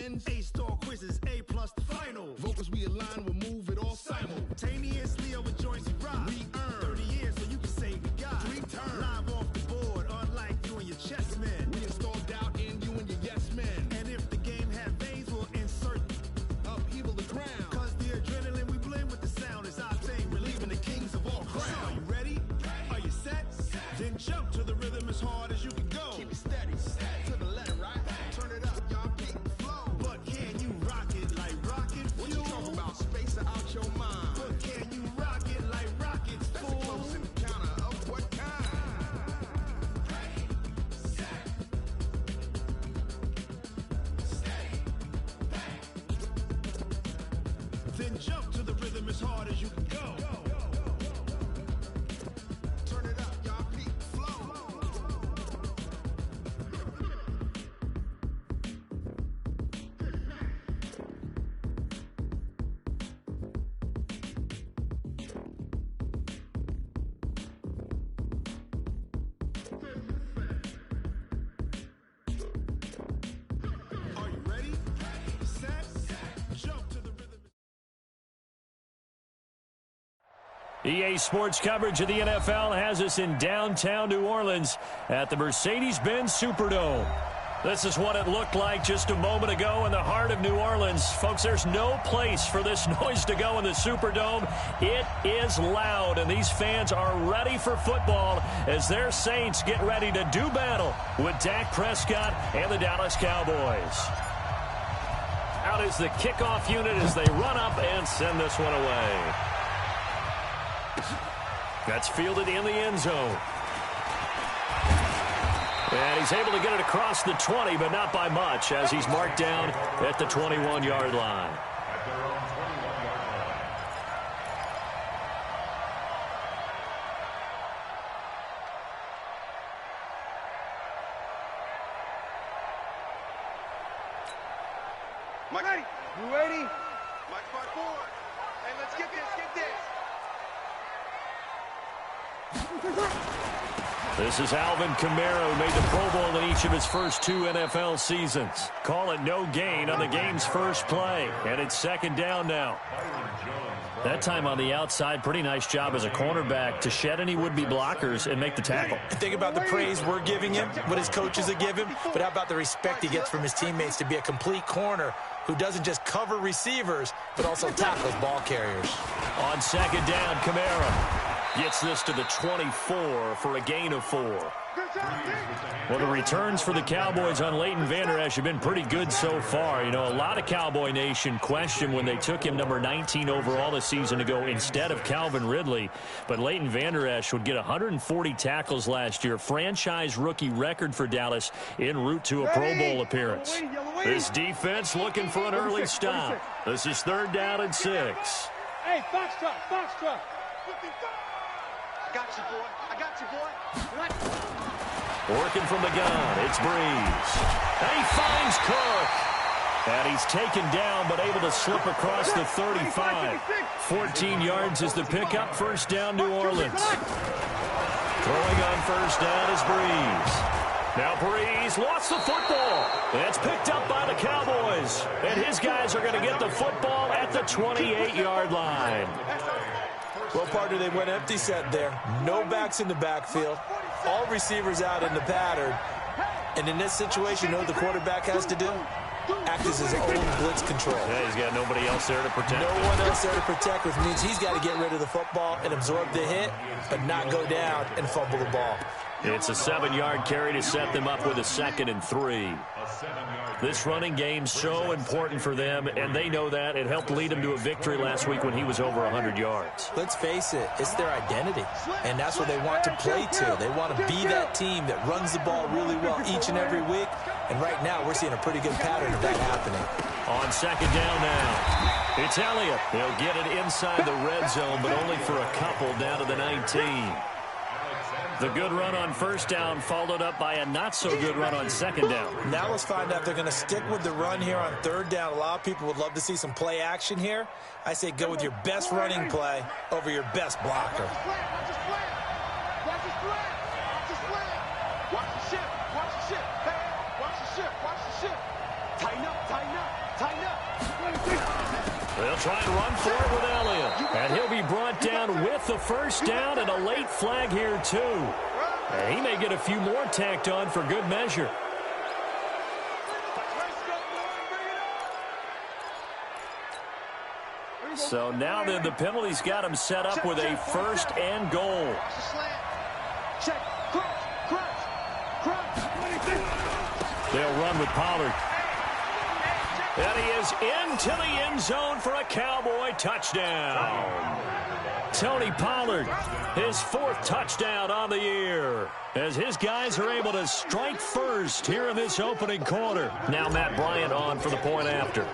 wins. A-star quizzes, A+ the final. Vocals we align, we'll move it all simultaneously over joints we rock. We earn 30 years so you can say we got 3 turns. Live off the board, unlike you and your chess men. We install doubt in you and your yes men. And if the game had veins, we'll insert upheaval the ground. Cause the adrenaline we blend with the sound is our thing. Relieving the kings of all crowns. So are you ready? Are you set? Then jump to the rhythm as hard as you can go. Keep it steady, to the left, right? Turn it up, y'all, beat the flow. But can you rock it like rocket fuel? What you talking about? Space out your mind. But can you rock it like rockets, fool? That's a close encounter of what kind? Ready, set, steady, bang. Then jump to the rhythm as hard as you can go. Turn it up, y'all, beat the flow. Are you ready? Set, jump to the rhythm. EA Sports coverage of the NFL has us in downtown New Orleans at the Mercedes-Benz Superdome. This is what it looked like just a moment ago in the heart of New Orleans. Folks, there's no place for this noise to go in the Superdome. It is loud, and these fans are ready for football as their Saints get ready to do battle with Dak Prescott and the Dallas Cowboys. Out is the kickoff unit as they run up and send this one away. That's fielded in the end zone. And he's able to get it across the 20, but not by much, as he's marked down at the 21-yard line. Mike, ready? You ready? Mike, mark forward. Hey, let's get this, get this. This is Alvin Kamara, who made the Pro Bowl in each of his first 2 NFL seasons. Call it no gain on the game's first play, and it's second down now. That time on the outside, pretty nice job as a cornerback to shed any would-be blockers and make the tackle. Think about the praise we're giving him, what his coaches have given him, but how about the respect he gets from his teammates to be a complete corner who doesn't just cover receivers, but also tackles ball carriers. On second down, Kamara gets this to the 24 for a gain of 4. Well, the returns for the Cowboys on Leighton Vander Esch have been pretty good so far. You know, a lot of Cowboy Nation questioned when they took him number 19 overall this season ago instead of Calvin Ridley. But Leighton Vander Esch would get 140 tackles last year, franchise rookie record for Dallas en route to a Pro Bowl appearance. This defense looking for an early stop. This is 3rd down and 6. Hey, Foxtrot, Foxtrot. I got you, boy. I got you, boy. Working from the gun, it's Breeze. And he finds Cook. And he's taken down, but able to slip across the 35. 14 yards is the pickup. First down, New Orleans. Throwing on first down is Breeze. Now Breeze lost the football. It's picked up by the Cowboys. And his guys are going to get the football at the 28-yard line. Well, partner, they went empty set there. No backs in the backfield. All receivers out in the pattern. And in this situation, you know what the quarterback has to do? Act as his own blitz control. Yeah, he's got nobody else there to protect. No one else there to protect, which means he's got to get rid of the football and absorb the hit, but not go down and fumble the ball. It's a 7-yard carry to set them up with a 2nd and 3. This running game's so important for them, and they know that. It helped lead them to a victory last week when he was over 100 yards. Let's face it, it's their identity, and that's what they want to play to. They want to be that team that runs the ball really well each and every week, and right now we're seeing a pretty good pattern of that happening. On second down now, it's Elliott. He'll get it inside the red zone, but only for a couple down to the 19. The good run on first down followed up by a not-so-good run on second down. Now let's find out if they're going to stick with the run here on 3rd down. A lot of people would love to see some play action here. I say go with your best running play over your best blocker. Watch his flag. Watch his flag. Watch his flag. Watch the ship. Watch the ship. Hey, watch the ship. Watch the ship. Tighten up. Tighten up. try and run for it with Elliott. And he'll be brought down with the first down and a late flag here, too. And he may get a few more tacked on for good measure. So now then the penalty's got him set up with a first and goal. They'll run with Pollard. And he is into the end zone for a Cowboy touchdown. Tony Pollard, his fourth touchdown on the year, as his guys are able to strike first here in this opening quarter. Now Matt Bryant on for the point after.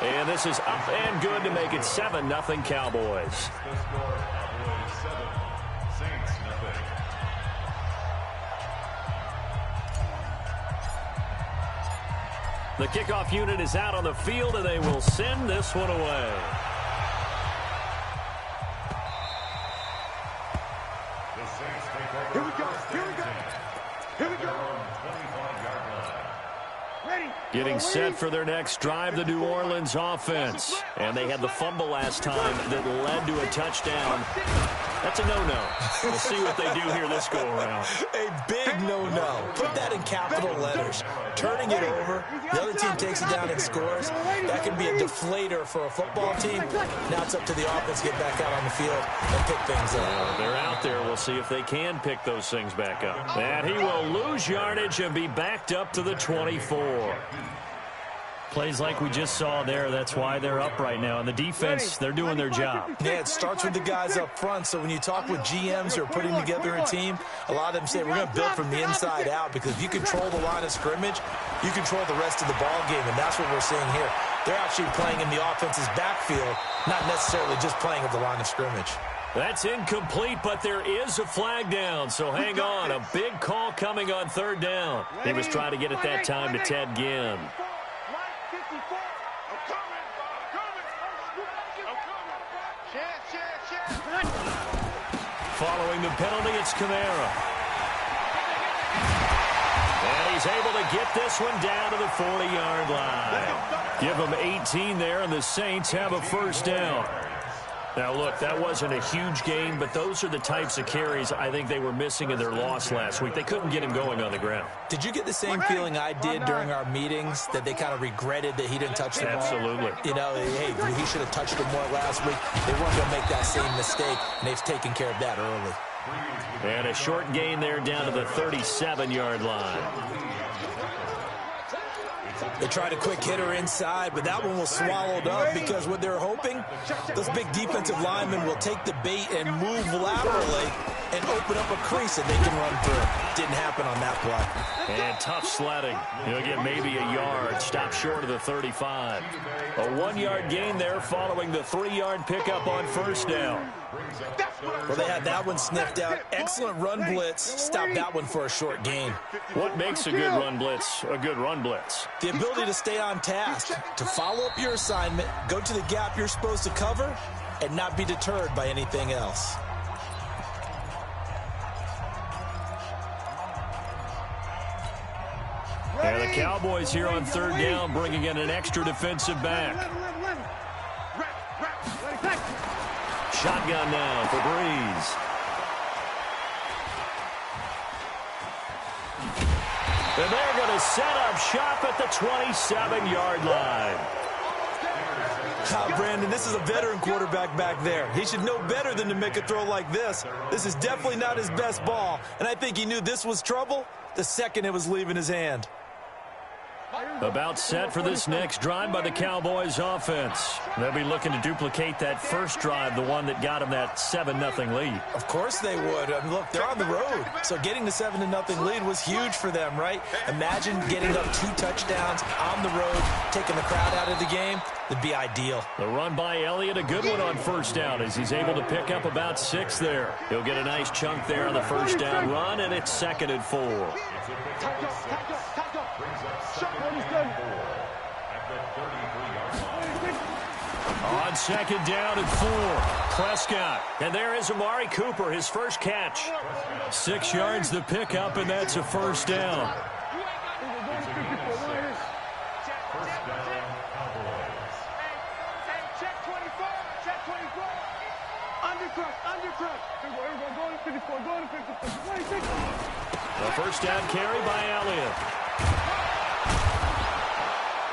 And this is up and good to make it 7-0 Cowboys. The kickoff unit is out on the field, and they will send this one away. Here we go. Here we go. Here we go. Getting set for their next drive, the New Orleans offense. And they had the fumble last time that led to a touchdown. That's a no-no. We'll see what they do here this go-around. A big no-no. Put that in capital letters. Turning it over, the other team takes it down and scores. That can be a deflator for a football team. Now it's up to the offense to get back out on the field and pick things up. They're out there. We'll see if they can pick those things back up. And he will lose yardage and be backed up to the 24. Plays like we just saw there, that's why they're up right now. And the defense, they're doing their job. Yeah, it starts with the guys up front. So when you talk with GMs who are putting together a team, a lot of them say we're going to build from the inside out, because if you control the line of scrimmage, you control the rest of the ball game, and that's what we're seeing here. They're actually playing in the offense's backfield, not necessarily just playing at the line of scrimmage. That's incomplete, but there is a flag down, so hang on. A big call coming on third down. He was trying to get it that time to Ted Ginn. Following the penalty, it's Kamara. And he's able to get this one down to the 40-yard line. Give him 18 there, and the Saints have a first down. Now, look, that wasn't a huge gain, but those are the types of carries I think they were missing in their loss last week. They couldn't get him going on the ground. Did you get the same feeling I did during our meetings, that they kind of regretted that he didn't touch the ball? Absolutely. You know, hey, he should have touched it more last week. They weren't going to make that same mistake, and they've taken care of that early. And a short gain there down to the 37-yard line. They tried a quick hitter inside, but that one was swallowed up, because what they're hoping, those big defensive linemen will take the bait and move laterally and open up a crease that they can run through. Didn't happen on that play. And tough sledding. He'll get maybe a yard. Stop short of the 35. A 1-yard gain there following the 3-yard pickup on first down. Well, they had that one sniffed out. Excellent run blitz. Stopped that one for a short gain. What makes a good run blitz a good run blitz? The ability to stay on task, to follow up your assignment, go to the gap you're supposed to cover, and not be deterred by anything else. And the Cowboys here on third down, bringing in an extra defensive back. Shotgun now for Breeze. And they're going to set up shop at the 27-yard line. Brandon, this is a veteran quarterback back there. He should know better than to make a throw like this. This is definitely not his best ball, and I think he knew this was trouble the second it was leaving his hand. About set for this next drive by the Cowboys offense. They'll be looking to duplicate that first drive, the one that got them that 7-0 lead. Of course they would. I mean, look, they're on the road, so getting the 7-0 lead was huge for them, right? Imagine getting up 2 touchdowns on the road, taking the crowd out of the game. It'd be ideal. The run by Elliott, a good one on first down, as he's able to pick up about 6 there. He'll get a nice chunk there on the first down run, and it's 2nd and 4. On 2nd down and 4, Prescott. And there is Amari Cooper, his first catch. 6 yards the pickup, and that's a first down. Check 24. Check 24. Undercrush. Go to 54. Go to 54. 26. A first down carry by Elliott.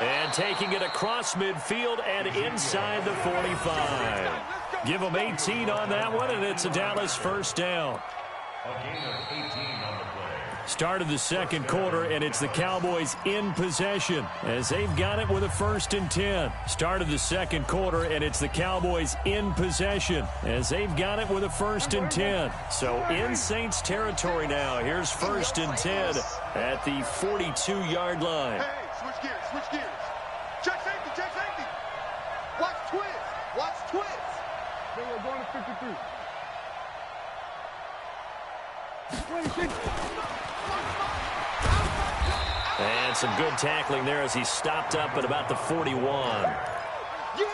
And taking it across midfield and inside the 45. Give them 18 on that one, and it's a Dallas first down. Start of the second quarter, and it's the Cowboys in possession as they've got it with a 1st and 10. Start of the second quarter, and it's the Cowboys in possession as they've got it with a 1st and 10. So in Saints territory now. Here's 1st and 10 at the 42-yard line. Hey, switch gears. Check safety. Watch twist. We're going to 53. 26. And some good tackling there as he stopped up at about the 41.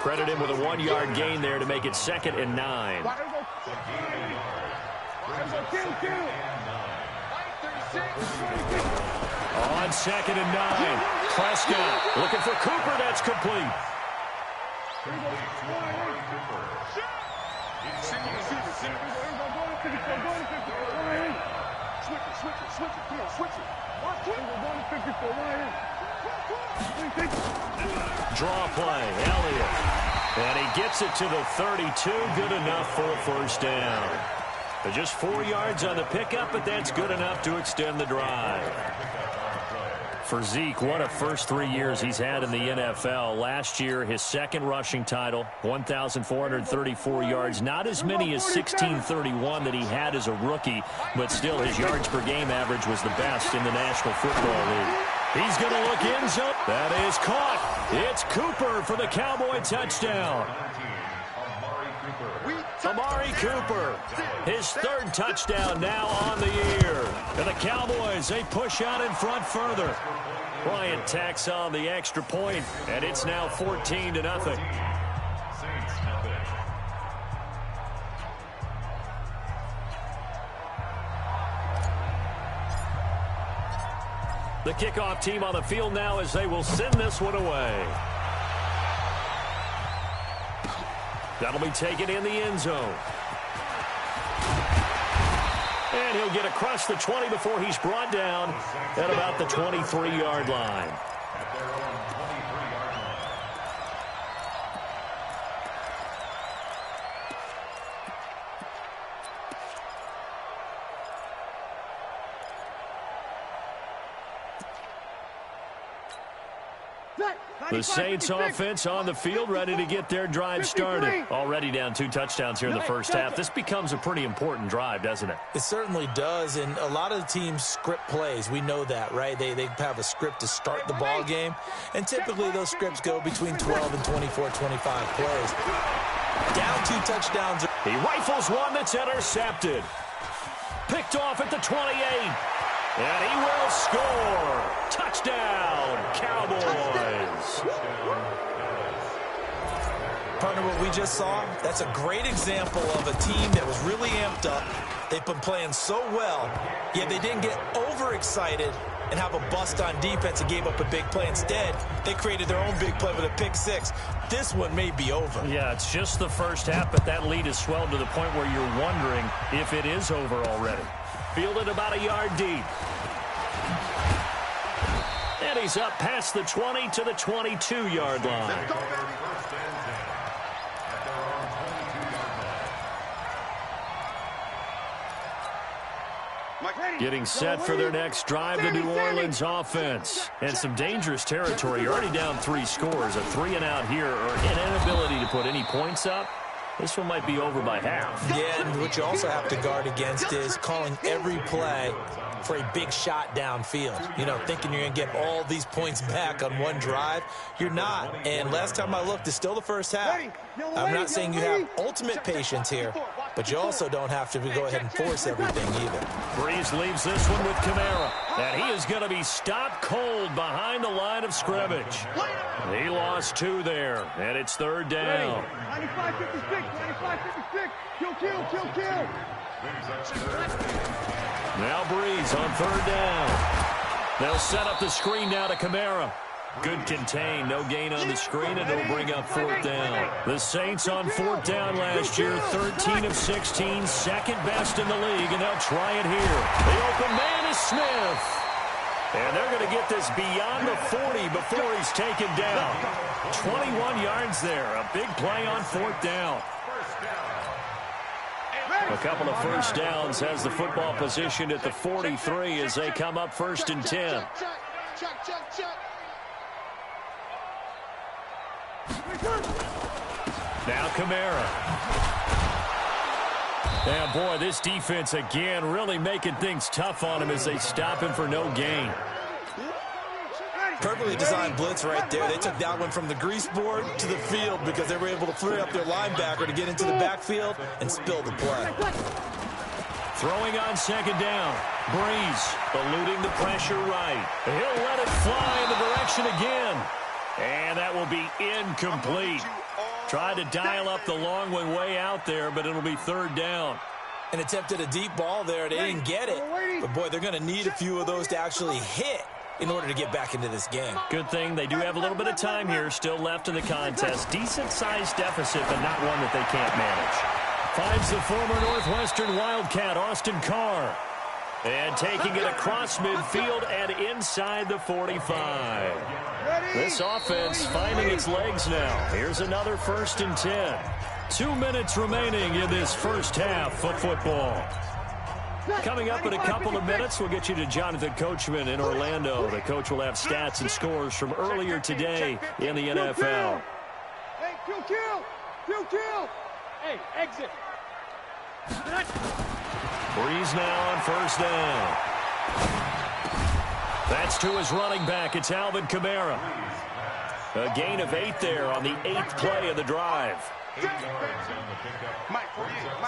Credit him with a 1-yard gain there to make it 2nd and 9. On 2nd and 9. Prescott looking for Cooper. That's complete. Draw play, Elliott. And he gets it to the 32. Good enough for a first down. But just 4 yards on the pickup, but that's good enough to extend the drive. For Zeke, what a first 3 years he's had in the NFL. Last year, his 2nd rushing title, 1,434 yards. Not as many as 1,631 that he had as a rookie, but still his yards per game average was the best in the National Football League. He's going to look in zone. That is caught. It's Cooper for the Cowboy touchdown. Amari Cooper, his 3rd touchdown now on the year. And the Cowboys, they push out in front further. Bryant tacks on the extra point, and it's now 14-0. The kickoff team on the field now as they will send this one away. That'll be taken in the end zone. And he'll get across the 20 before he's brought down at about the 23-yard line. The Saints offense on the field, ready to get their drive started. Already down 2 touchdowns here in the first half. This becomes a pretty important drive, doesn't it? It certainly does, and a lot of the teams script plays. We know that, right? They have a script to start the ball game, and typically those scripts go between 12 and 24, 25 plays. Down 2 touchdowns. He rifles one that's intercepted. Picked off at the 28. And he will score. Touchdown, Cowboys. Partner, what we just saw, that's a great example of a team that was really amped up. They've been playing so well, yet they didn't get overexcited and have a bust on defense and gave up a big play. Instead, they created their own big play with a pick 6. This one may be over. Yeah, it's just the first half, but that lead has swelled to the point where you're wondering if it is over already. Fielded about a yard deep. And he's up past the 20 to the 22-yard line. Getting set for their next drive, the New Orleans offense. And some dangerous territory. You're already down 3 scores. A 3-and-out here, or an inability to put any points up. This one might be over by half. Yeah, and what you also have to guard against is calling every play for a big shot downfield. You know, thinking you're going to get all these points back on one drive. You're not. And last time I looked, it's still the first half. I'm not saying you have ultimate patience here, but you also don't have to go ahead and force everything either. Breeze leaves this one with Kamara. And he is going to be stopped cold behind the line of scrimmage. He lost 2 there, and it's 3rd down. 95-56, 95-56. Kill. Now Breeze on 3rd down. They'll set up the screen now to Kamara. Good contain, no gain on the screen, and it'll bring up 4th down. The Saints on 4th down last year, 13 of 16, second best in the league, and they'll try it here. The open man is Smith. And they're going to get this beyond the 40 before he's taken down. 21 yards there, a big play on 4th down. A couple of first downs has the football position at the 43 as they come up 1st and 10. Now Kamara. And boy, this defense again really making things tough on him as they stop him for no gain. Perfectly designed blitz right there. They took that one from the grease board to the field because they were able to free up their linebacker to get into the backfield and spill the play. Throwing on 2nd down. Breeze eluding the pressure right. He'll let it fly in the direction again. And that will be incomplete. Tried to dial up the long one way out there, but it'll be 3rd down. And attempted a deep ball there. They didn't get it. But, boy, they're going to need a few of those to actually hit in order to get back into this game. Good thing they do have a little bit of time here still left in the contest. Decent-sized deficit, but not one that they can't manage. Finds the former Northwestern Wildcat, Austin Carr. And taking it across midfield and inside the 45. This offense finding its legs now. Here's another 1st and 10. 2 minutes remaining in this first half of football. Coming up in a couple of minutes, we'll get you to Jonathan Coachman in Orlando. The coach will have stats and scores from earlier today in the NFL. Hey, kill. Hey, exit. Breeze now on 1st down. That's to his running back. It's Alvin Kamara. A gain of 8 there on the 8th play of the drive.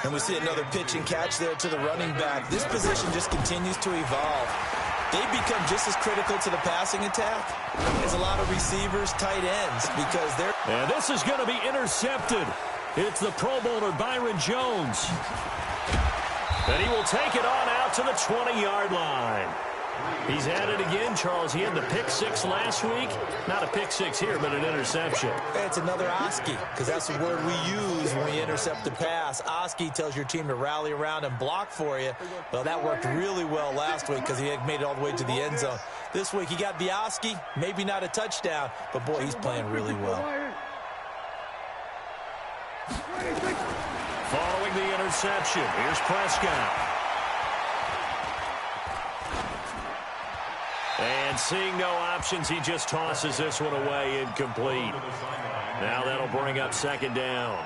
And we see another pitch and catch there to the running back. This position just continues to evolve. They become just as critical to the passing attack as a lot of receivers, tight ends, because they're... And this is going to be intercepted. It's the Pro Bowler Byron Jones. And he will take it on out to the 20-yard line. He's at it again, Charles. He had the pick 6 last week. Not a pick 6 here, but an interception. It's another Oski, because that's the word we use when we intercept a pass. Oski tells your team to rally around and block for you. Well, that worked really well last week because he had made it all the way to the end zone. This week he got the Oski, maybe not a touchdown, but boy, he's playing really well. Following the interception, here's Prescott. And seeing no options, he just tosses this one away, incomplete. Now that'll bring up 2nd down.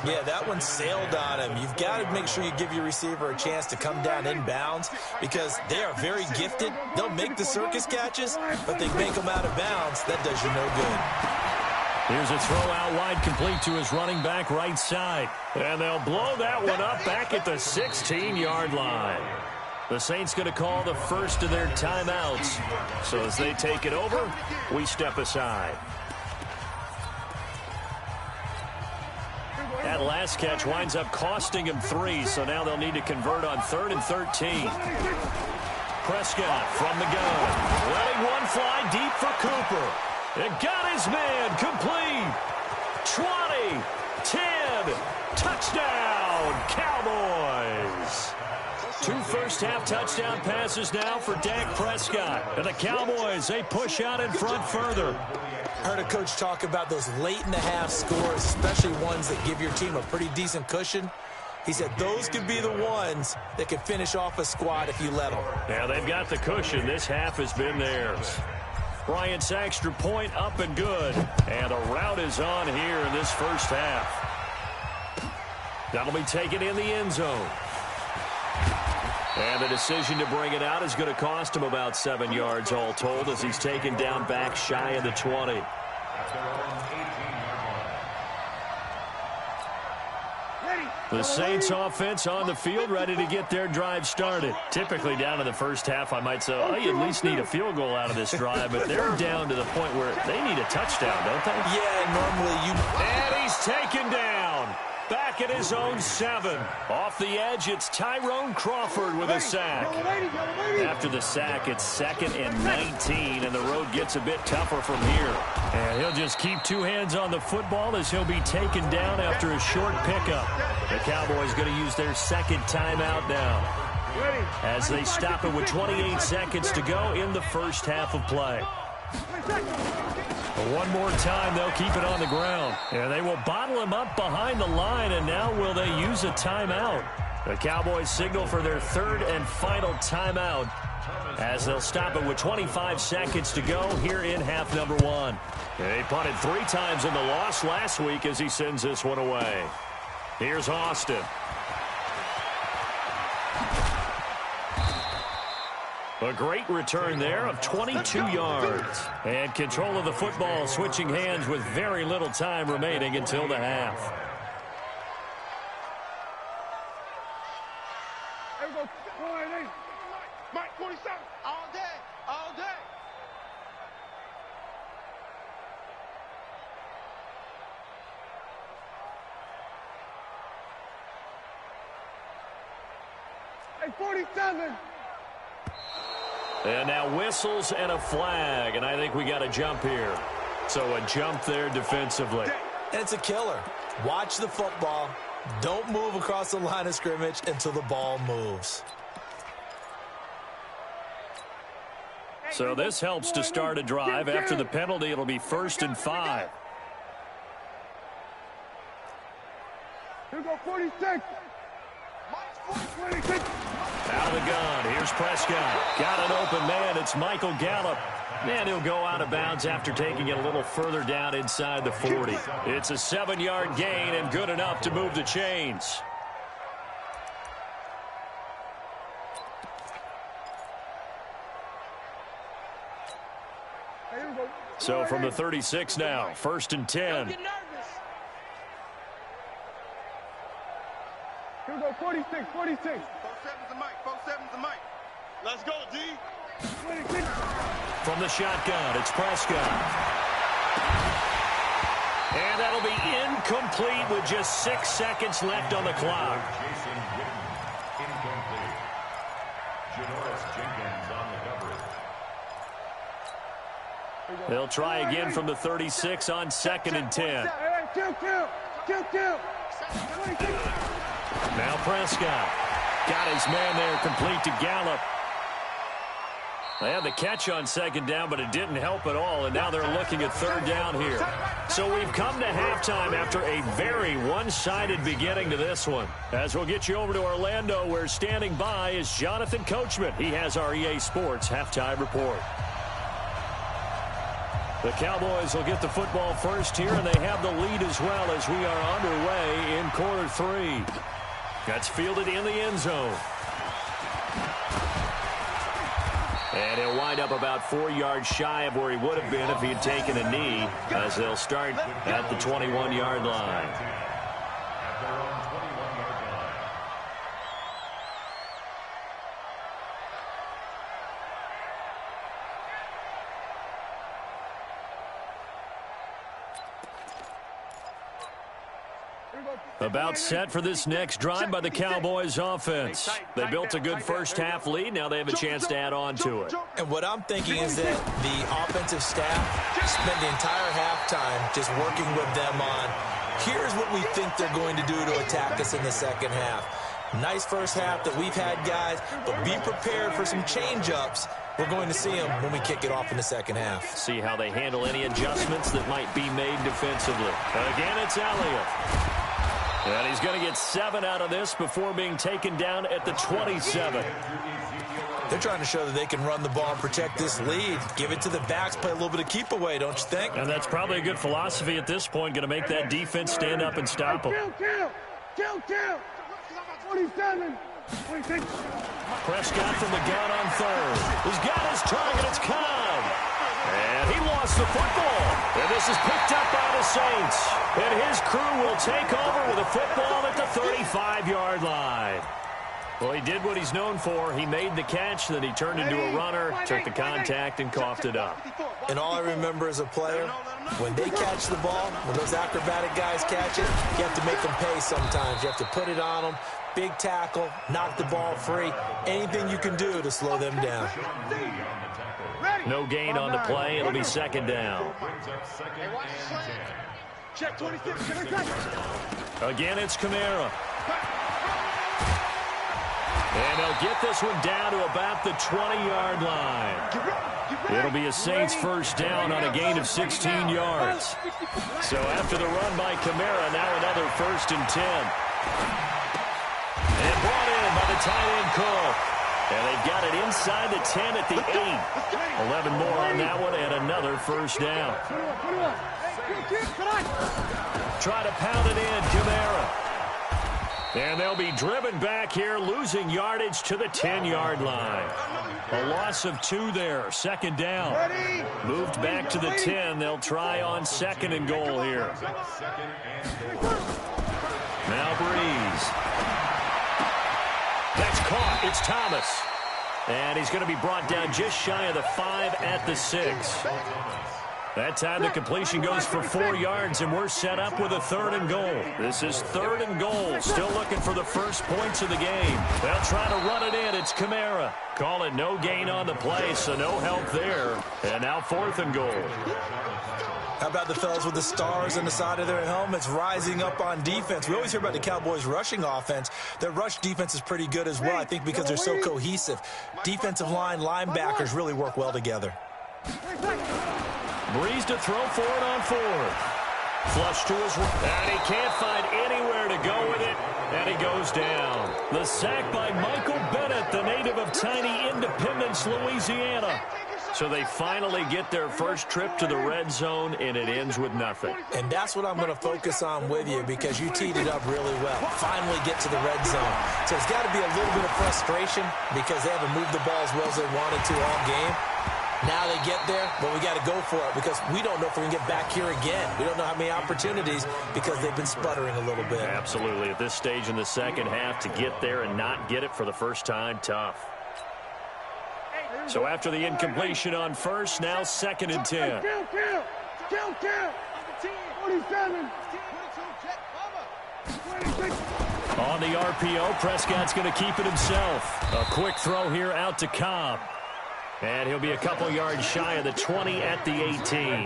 Yeah, that one sailed on him. You've got to make sure you give your receiver a chance to come down inbounds because they are very gifted. They'll make the circus catches, but they make them out of bounds. That does you no good. Here's a throw out wide, complete to his running back right side. And they'll blow that one up back at the 16-yard line. The Saints going to call the first of their timeouts. So as they take it over, we step aside. That last catch winds up costing him 3, so now they'll need to convert on 3rd and 13. Prescott from the gun. Letting one fly deep for Cooper. And got his man complete. 20, 10, touchdown, Cowboys. 2 first-half touchdown passes now for Dak Prescott. And the Cowboys, they push out in front further. Heard a coach talk about those late-in-the-half scores, especially ones that give your team a pretty decent cushion. He said those could be the ones that could finish off a squad if you let them. Yeah, they've got the cushion. This half has been theirs. Bryant's extra point up and good. And a rout is on here in this first half. That'll be taken in the end zone. And the decision to bring it out is going to cost him about 7 yards all told as he's taken down back shy of the 20. The Saints offense on the field ready to get their drive started. Typically down in the first half, I might say, oh, you at least need a field goal out of this drive, but they're down to the point where they need a touchdown, don't they? Yeah, normally you... And he's taken down. Back at his own 7. Off the edge, it's Tyrone Crawford with a sack. After the sack, it's 2nd and 19, and the road gets a bit tougher from here. And he'll just keep two hands on the football as he'll be taken down after a short pickup. The Cowboys going to use their second timeout now, as they stop it with 28 seconds to go in the first half of play. But one more time, they'll keep it on the ground. And they will bottle him up behind the line, and now will they use a timeout? The Cowboys signal for their third and final timeout, as they'll stop it with 25 seconds to go here in half number one. They punted 3 times in the loss last week as he sends this one away. Here's Austin. A great return there of 22 yards. And control of the football, switching hands with very little time remaining until the half. Mike, 47. All day. All day. Hey, 47. And now whistles and a flag, and I think we got a jump here. So a jump there defensively. And it's a killer. Watch the football. Don't move across the line of scrimmage until the ball moves. So this helps to start a drive. After the penalty, it'll be 1st and 5. Here go 46. 26. Out of the gun. Here's Prescott. Got an open man. It's Michael Gallup. And he'll go out of bounds after taking it a little further down inside the 40. It's a 7-yard gain and good enough to move the chains. So from the 36 now, 1st and 10. Here we go, 46, 46. 47's the Mike. 47's the Mike. Let's go, D. 26. From the shotgun, it's Prescott. And that'll be incomplete with just 6 seconds left on the clock. They'll try again from the 36 on 2nd and 10. Now Prescott got his man there, complete to Gallup. They had the catch on 2nd down, but it didn't help at all, and now they're looking at 3rd down here. So we've come to halftime after a very one-sided beginning to this one. As we'll get you over to Orlando, where standing by is Jonathan Coachman. He has our EA Sports halftime report. The Cowboys will get the football first here, and they have the lead as well as we are underway in quarter 3. That's fielded in the end zone. And he'll wind up about 4 yards shy of where he would have been if he had taken a knee, as they'll start at the 21-yard line. About set for this next drive by the Cowboys offense. They built a good first half lead. Now they have a chance to add on to it. And what I'm thinking is that the offensive staff spent the entire halftime just working with them on, here's what we think they're going to do to attack us in the second half. Nice first half that we've had, guys, but be prepared for some change-ups. We're going to see them when we kick it off in the second half. See how they handle any adjustments that might be made defensively. Again, it's Elliott. And he's going to get 7 out of this before being taken down at the 27. They're trying to show that they can run the ball and protect this lead. Give it to the backs, play a little bit of keep away, don't you think? And that's probably a good philosophy at this point, going to make that defense stand up and stop them. Kill. 47. 26. Prescott from the gun on 3rd. He's got his target. It's Cobb. And he lost the football. And this is picked up by the Saints. And his crew will take over with a football at the 35-yard line. Well, he did what he's known for. He made the catch, then he turned into a runner, took the contact, and coughed it up. And all I remember as a player, when they catch the ball, when those acrobatic guys catch it, you have to make them pay sometimes. You have to put it on them, big tackle, knock the ball free, anything you can do to slow them down. No gain on the play. It'll be second down. Check 26. Again, it's Kamara. And they'll get this one down to about the 20-yard line. It'll be a Saints first down on a gain of 16 yards. So after the run by Kamara, now another 1st and 10. And brought in by the tight end Cole. And they've got it inside the 10 at the 8. 11 more on that one and another first down. Try to pound it in, Kamara. And they'll be driven back here, losing yardage to the 10-yard line. A loss of 2 there, second down. Moved back to the 10. They'll try on 2nd and goal here. Now Breeze. That's caught. It's Thomas. And he's going to be brought down just shy of the 5 at the 6. That time the completion goes for 4 yards, and we're set up with a 3rd and goal. This is 3rd and goal. Still looking for the first points of the game. They'll try to run it in. It's Kamara. Call it no gain on the play, so no help there. And now 4th and goal. How about the fellas with the stars on the side of their helmets rising up on defense? We always hear about the Cowboys' rushing offense. Their rush defense is pretty good as well, I think, because they're so cohesive. Defensive line, linebackers really work well together. Breeze to throw for it on 4th. Flush to his right. And he can't find anywhere to go with it. And he goes down. The sack by Michael Bennett, the native of tiny Independence, Louisiana. So they finally get their first trip to the red zone, and it ends with nothing. And that's what I'm going to focus on with you, because you teed it up really well. Finally get to the red zone. So it's got to be a little bit of frustration because they haven't moved the ball as well as they wanted to all game. Now they get there, but we got to go for it because we don't know if we can get back here again. We don't know how many opportunities because they've been sputtering a little bit. Absolutely. At this stage in the second half, to get there and not get it for the first time, tough. So after the incompletion on 1st, now 2nd and 10. Kill. 47. 26. On the RPO, Prescott's going to keep it himself. A quick throw here out to Cobb. And he'll be a couple yards shy of the 20 at the 18.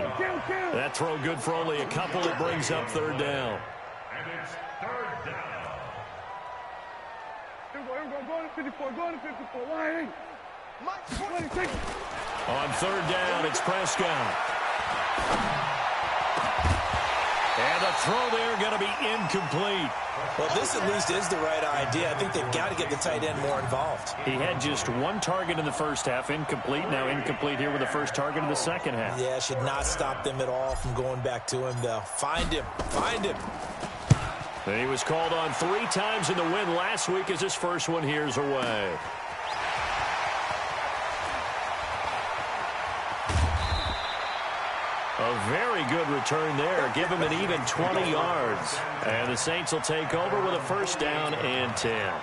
That throw good for only a couple. It brings up 3rd down. And it's 3rd down. Here we go. Go to 54. Go to 54. Line 26. On 3rd down, it's Prescott. And the throw there going to be incomplete. Well, this at least is the right idea. I think they've got to get the tight end more involved. He had just 1 target in the first half, incomplete. Now incomplete here with the first target in the second half. Yeah, should not stop them at all from going back to him, though. Find him. And he was called on 3 times in the win last week as his first one here's away. A very good return there. Give him an even 20 yards. And the Saints will take over with a first down and 10.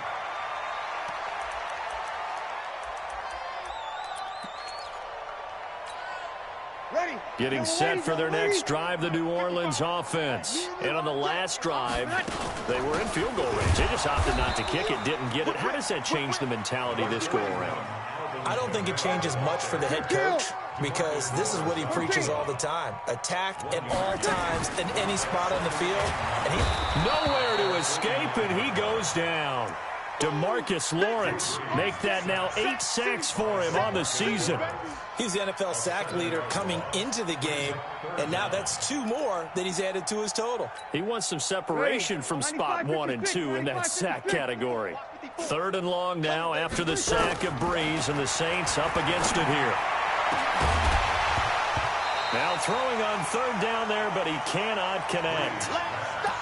Getting set for their next drive, the New Orleans offense. And on the last drive, they were in field goal range. They just opted not to kick it, didn't get it. How does that change the mentality this go-around? I don't think it changes much for the head coach because this is what he preaches all the time. Attack at all times in any spot on the field. And nowhere to escape, and he goes down. DeMarcus Lawrence make that now 8 sacks for him on the season. He's the NFL sack leader coming into the game, and now that's 2 more that he's added to his total. He wants some separation from spot 1 and 2 in that sack category. 3rd and long now after the sack of Breeze, and the Saints up against it here. Now throwing on 3rd down there, but he cannot connect.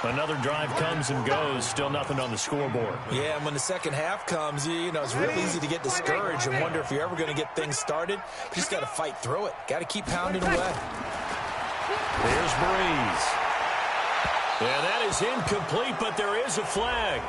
Another drive comes and goes, still nothing on the scoreboard. Yeah, and when the second half comes, you know, it's real easy to get discouraged and wonder if you're ever going to get things started. You just got to fight through it. Got to keep pounding away. Here's Breeze. Yeah, that is incomplete, but there is a flag.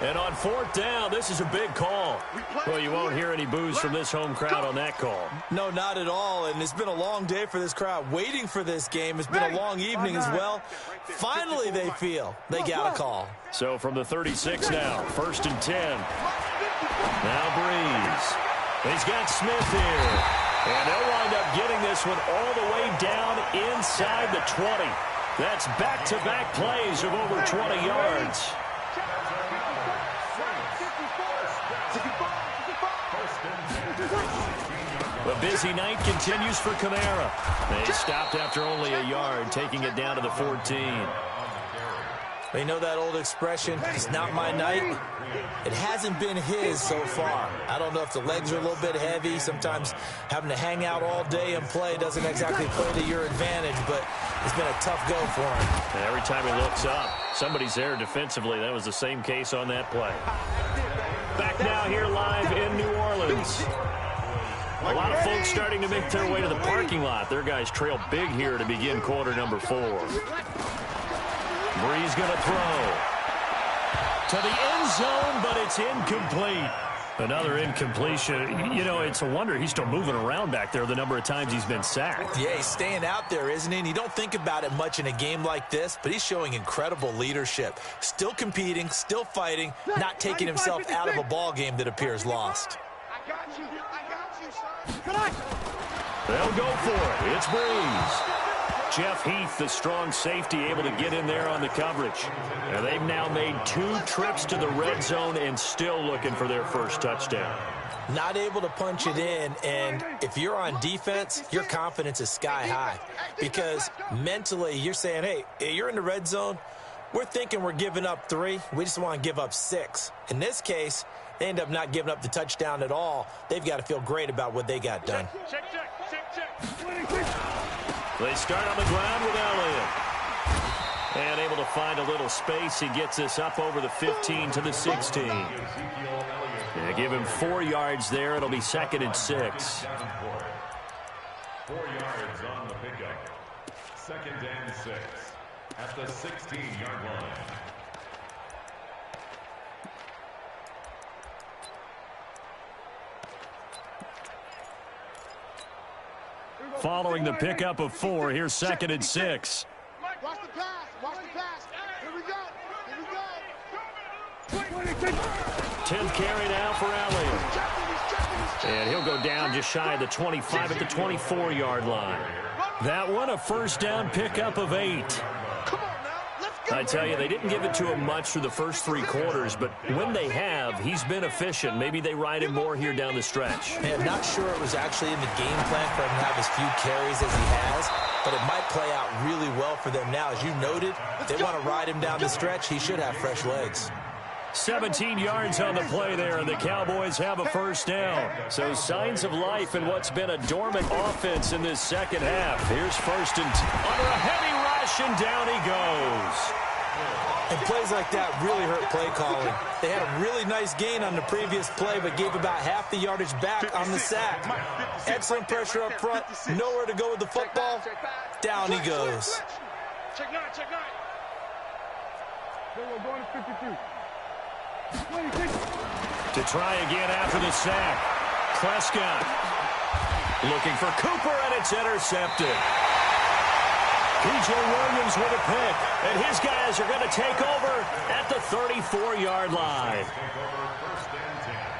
And on 4th down, this is a big call. Well, you won't hear any boos from this home crowd on that call. No, not at all. And it's been a long day for this crowd waiting for this game. It's been a long evening as well. Finally, they feel they got a call. So from the 36 now, 1st and 10. Now Breeze. He's got Smith here. And they'll wind up getting this one all the way down inside the 20. That's back-to-back plays of over 20 yards. A busy night continues for Kamara. They stopped after only a yard, taking it down to the 14. You know that old expression, it's not my night? It hasn't been his so far. I don't know if the legs are a little bit heavy. Sometimes having to hang out all day and play doesn't exactly play to your advantage, but it's been a tough go for him. And every time he looks up, somebody's there defensively. That was the same case on that play. Back now here live in New Orleans. A lot of folks starting to make their way to the parking lot. Their guys trail big here to begin quarter number 4. Bree's going to throw to the end zone, but it's incomplete. Another incompletion. You know, it's a wonder he's still moving around back there the number of times he's been sacked. Yeah, he's staying out there, isn't he? And you don't think about it much in a game like this, but he's showing incredible leadership. Still competing, still fighting, not taking himself out of a ball game that appears lost. I got you, son. They'll go for it. It's Breeze. Jeff Heath, the strong safety, able to get in there on the coverage. And they've now made 2 trips to the red zone and still looking for their first touchdown. Not able to punch it in, and if you're on defense, your confidence is sky high. Because mentally, you're saying, hey, you're in the red zone. We're thinking we're giving up 3. We just want to give up 6. In this case, they end up not giving up the touchdown at all. They've got to feel great about what they got done. Check. They start on the ground with Elliott. And able to find a little space. He gets this up over the 15 to the 16. Yeah, give him 4 yards there. It'll be 2nd and 6. 4 yards on the pickup. 2nd and 6 at the 16-yard line. Following the pickup of 4, here's 2nd and 6. Watch the pass. Here we go. 10th carry now for Elliott. And he'll go down just shy of the 25 at the 24-yard line. That one a first down pickup of 8. I tell you, they didn't give it to him much through the first 3 quarters, but when they have, he's been efficient. Maybe they ride him more here down the stretch. Man, not sure it was actually in the game plan for him to have as few carries as he has, but it might play out really well for them now. As you noted, they want to ride him down the stretch. He should have fresh legs. 17 yards on the play there, and the Cowboys have a first down. So signs of life in what's been a dormant offense in this second half. Here's 1st and under a heavy rush, and down he goes. And plays like that really hurt play calling. They had a really nice gain on the previous play, but gave about half the yardage back on the sack. Excellent pressure up front. Nowhere to go with the football. Down he goes. Check 9. We're going to 52. To try again after the sack. Prescott looking for Cooper, and it's intercepted. P.J. Williams with a pick, and his guys are going to take over at the 34-yard line.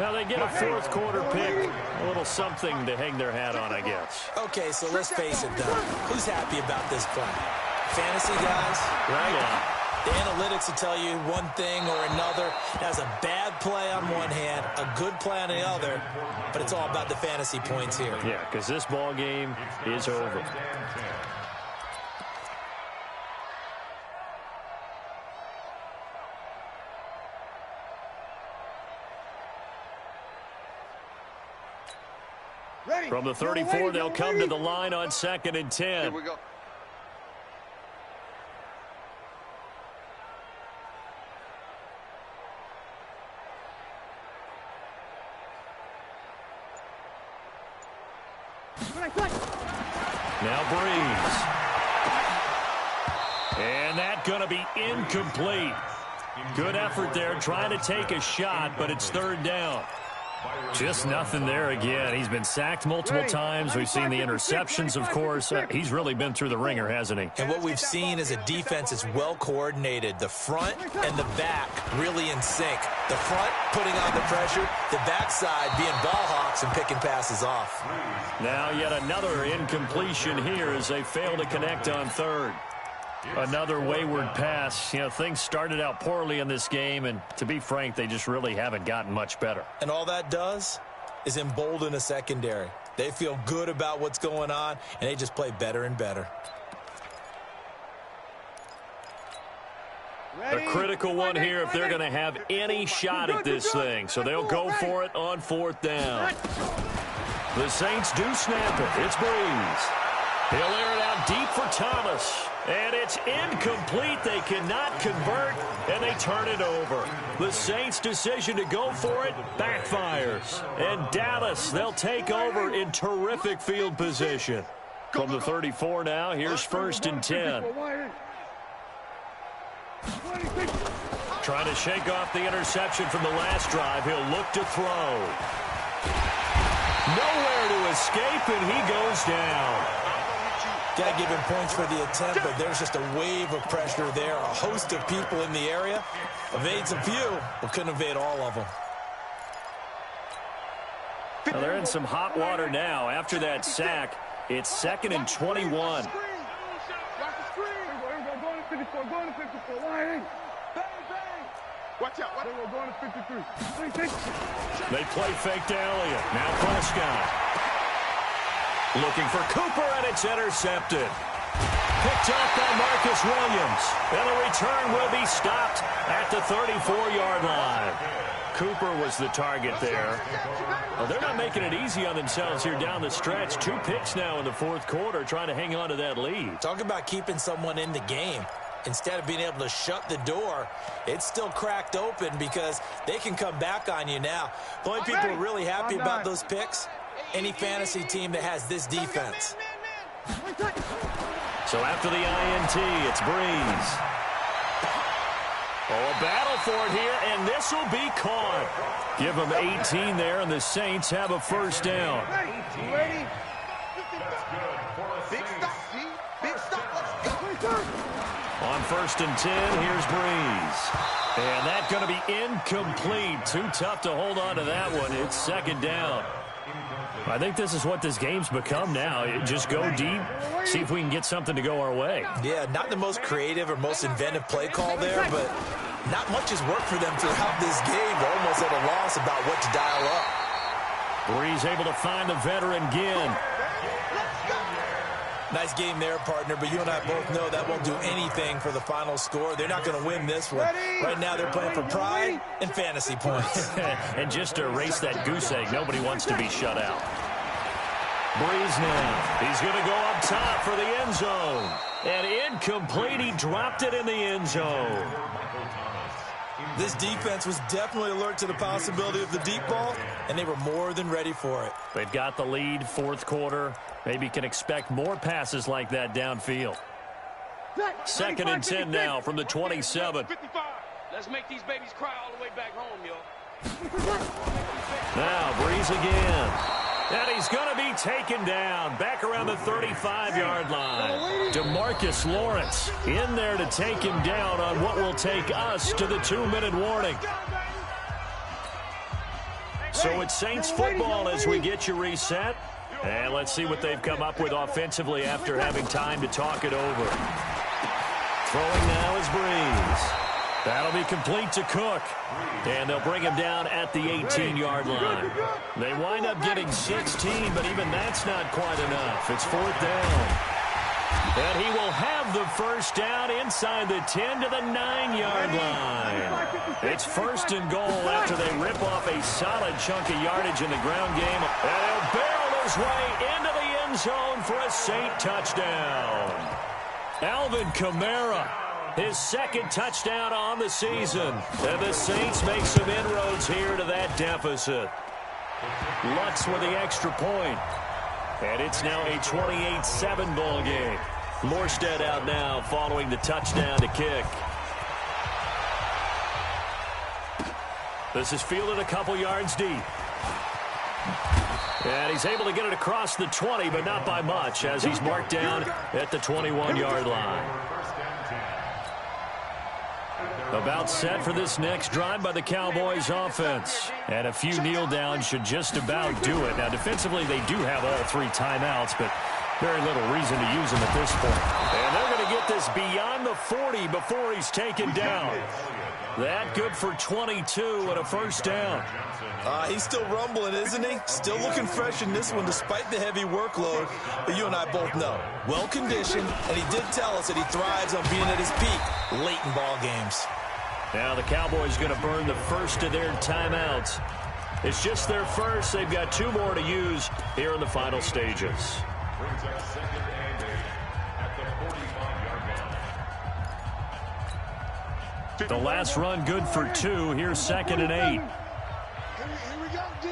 Now they get a 4th quarter pick. A little something to hang their hat on, I guess. Okay, so let's face it, though. Who's happy about this play? Fantasy guys, right? Yeah. The analytics will tell you one thing or another. That's a bad play on one hand, a good play on the other, but it's all about the fantasy points here. Yeah, because this ball game is over. From the 34, they'll come to the line on 2nd and 10. Here we go. Now Breeze. And that's going to be incomplete. Good effort there trying to take a shot, but it's 3rd down. Just nothing there again. He's been sacked multiple times. We've seen the interceptions, of course. He's really been through the ringer, hasn't he? And what we've seen is a defense that's well coordinated. The front and the back really in sync. The front putting on the pressure, the backside being ball hawks and picking passes off. Now yet another incompletion here as they fail to connect on third. Another wayward pass. You know, things started out poorly in this game, and to be frank, they just really haven't gotten much better. And all that does is embolden a secondary. They feel good about what's going on, and they just play better and better. A critical one here if they're going to have any shot at this thing. So they'll go for it on fourth down. The Saints do snap it. It's Breeze. He'll air it out deep for Thomas. And it's incomplete. They cannot convert, and they turn it over. The Saints' decision to go for it backfires. And Dallas, they'll take over in terrific field position. From the 34 now, here's 1st and 10. Trying to shake off the interception from the last drive. He'll look to throw. Nowhere to escape, and he goes down. Got to give him points for the attempt, but there's just a wave of pressure there. A host of people in the area. Evades a few, but couldn't evade all of them. Well, they're in some hot water now. After that sack, it's 2nd and 21. Watch out. We're going to 53. They play fake to Elliott. Now Prescott. Looking for Cooper, and it's intercepted. Picked off by Marcus Williams. And the return will be stopped at the 34-yard line. Cooper was the target there. Well, they're not making it easy on themselves here down the stretch. 2 picks now in the 4th quarter, trying to hang on to that lead. Talk about keeping someone in the game. Instead of being able to shut the door, it's still cracked open because they can come back on you now. The only people who are really happy about those picks, any fantasy team that has this defense. So after the INT, it's Breeze. Oh, a battle for it here, and this will be caught. Give them 18 there, and the Saints have a 1st down. Ready? Big stop, G. Big stop. Let's go. On 1st and 10, here's Breeze. And that's going to be incomplete. Too tough to hold on to that one. It's 2nd down. I think this is what this game's become now. Just go deep, see if we can get something to go our way. Yeah, not the most creative or most inventive play call there, but not much has worked for them throughout this game. They're almost at a loss about what to dial up. Breeze able to find the veteran Ginn. Nice game there, partner, but you and I both know that won't do anything for the final score. They're not going to win this one. Right now, they're playing for pride and fantasy points. And just to erase that goose egg, nobody wants to be shut out. Breeze now. He's going to go up top for the end zone. And incomplete. He dropped it in the end zone. This defense was definitely alert to the possibility of the deep ball, and they were more than ready for it. They've got the lead, 4th quarter. Maybe can expect more passes like that downfield. 2nd and 10 now from the 27. 55. Let's make these babies cry all the way back home, yo. Now Breeze again. And he's going to be taken down back around the 35-yard line. DeMarcus Lawrence in there to take him down on what will take us to the 2-minute warning. So it's Saints football as we get you reset. And let's see what they've come up with offensively after having time to talk it over. Throwing now is Breeze. That'll be complete to Cook. And they'll bring him down at the 18-yard line. They wind up getting 16, but even that's not quite enough. It's 4th down. And he will have the 1st down inside the 10 to the 9-yard line. It's 1st and goal after they rip off a solid chunk of yardage in the ground game. And he'll barrel his way into the end zone for a Saint touchdown. Alvin Kamara, his 2nd touchdown on the season. And the Saints make some inroads here to that deficit. Lutz with the extra point. And it's now a 28-7 ball game. Morstead out now following the touchdown to kick. This is fielded a couple yards deep. And he's able to get it across the 20, but not by much, as he's marked down at the 21-yard line. About set for this next drive by the Cowboys offense. And a few kneel downs should just about do it. Now, defensively, they do have all 3 timeouts, but very little reason to use them at this point. And they're going to get this beyond the 40 before he's taken down. That good for 22 and a first down. He's still rumbling, isn't he? Still looking fresh in this one despite the heavy workload. But you and I both know, well-conditioned, and he did tell us that he thrives on being at his peak late in ball games. Now the Cowboys going to burn the first of their timeouts. It's just their first. They've got 2 more to use here in the final stages. Brings up second and 8 at the 45-yard line. The last run good for 2. Here's second and 8. Here we go, D.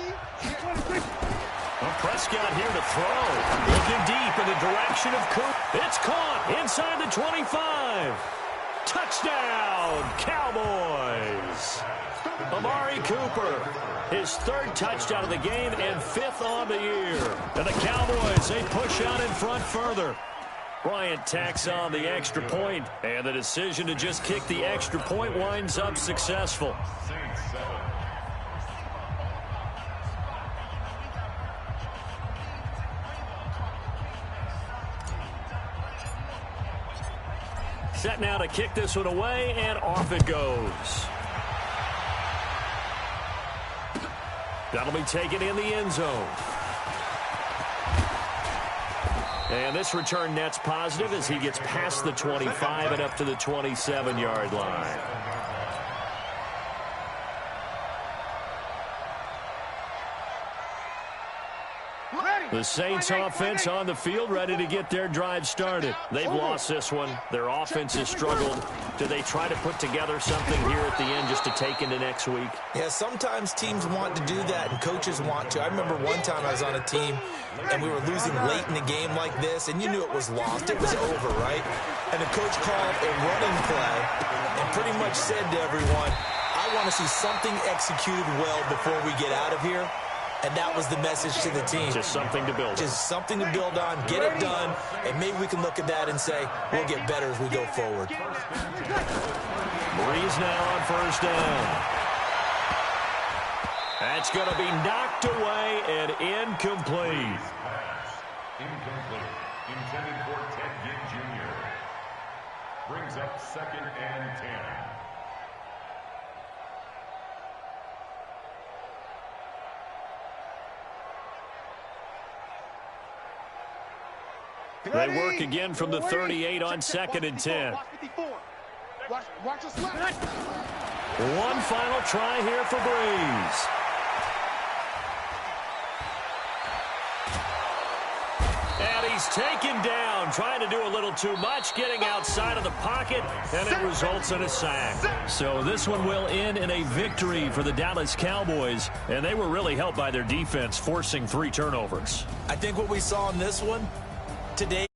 Well, Prescott here to throw. Looking deep in the direction of Cooper. It's caught inside the 25. Touchdown, Cowboys. Amari Cooper, his 3rd touchdown of the game and 5th on the year. And the Cowboys, they push out in front further. Bryant tacks on the extra point, and the decision to just kick the extra point winds up successful. Saints 7. Set now to kick this one away, and off it goes. That'll be taken in the end zone. And this return net's positive as he gets past the 25 and up to the 27-yard line. The Saints offense on the field, ready to get their drive started. They've lost this one. Their offense has struggled. Do they try to put together something here at the end just to take into next week? Yeah, sometimes teams want to do that and coaches want to. I remember one time I was on a team and we were losing late in the game like this, and you knew it was lost. It was over, right? And the coach called a running play and pretty much said to everyone, I want to see something executed well before we get out of here. And that was the message to the team. Just something to build on. Just something to build on, get it done, and maybe we can look at that and say, we'll get better as we go forward. Breeze now on first down. That's going to be knocked away and incomplete. Incomplete. Intended for Ted Ginn Jr. Brings up second and 10. They work again from the 38 on second and 10. Watch us left. One final try here for Breeze. And he's taken down, trying to do a little too much, getting outside of the pocket, and it results in a sack. So this one will end in a victory for the Dallas Cowboys, and they were really helped by their defense, forcing 3 turnovers. I think what we saw in this one today